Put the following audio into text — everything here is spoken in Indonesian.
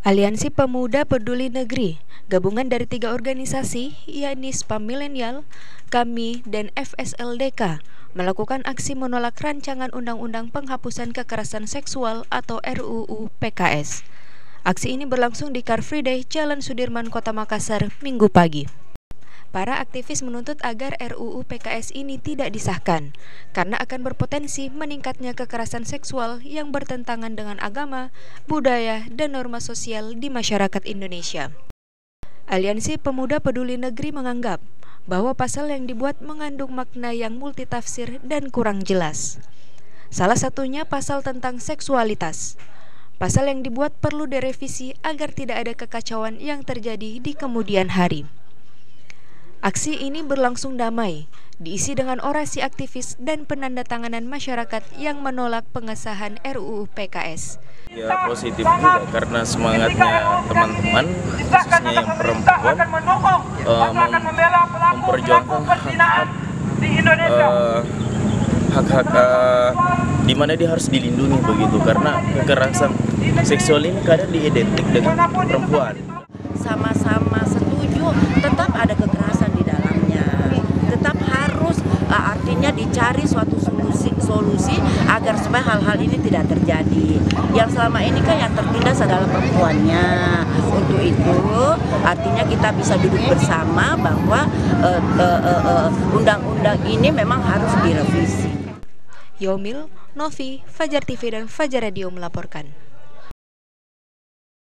Aliansi Pemuda Peduli Negeri, gabungan dari 3 organisasi, yakni Spam Milenial, Kami, dan FSLDK, melakukan aksi menolak rancangan Undang-Undang Penghapusan Kekerasan Seksual atau RUU PKS. Aksi ini berlangsung di Car Free Day, Jalan Sudirman, Kota Makassar, Minggu pagi. Para aktivis menuntut agar RUU PKS ini tidak disahkan, karena akan berpotensi meningkatnya kekerasan seksual yang bertentangan dengan agama, budaya, dan norma sosial di masyarakat Indonesia. Aliansi Pemuda Peduli Negeri menganggap bahwa pasal yang dibuat mengandung makna yang multitafsir dan kurang jelas. Salah satunya pasal tentang seksualitas. Pasal yang dibuat perlu direvisi agar tidak ada kekacauan yang terjadi di kemudian hari. Aksi ini berlangsung damai, diisi dengan orasi aktivis dan penandatanganan masyarakat yang menolak pengesahan RUU PKS. Ya positif juga karena semangatnya teman-teman, khususnya yang perempuan, memperjuangkan hak-hak di mana dia harus dilindungi begitu, karena kekerasan seksual ini kadang diidentik dengan perempuan. Sama-sama setuju, tetap ada kekerasan di dalamnya, tetap harus artinya dicari suatu solusi agar supaya hal-hal ini tidak terjadi. Yang selama ini kan yang tertindas adalah perempuannya. Untuk itu artinya kita bisa duduk bersama bahwa undang-undang ini memang harus direvisi. Yomil, Novi, Fajar TV dan Fajar Radio melaporkan.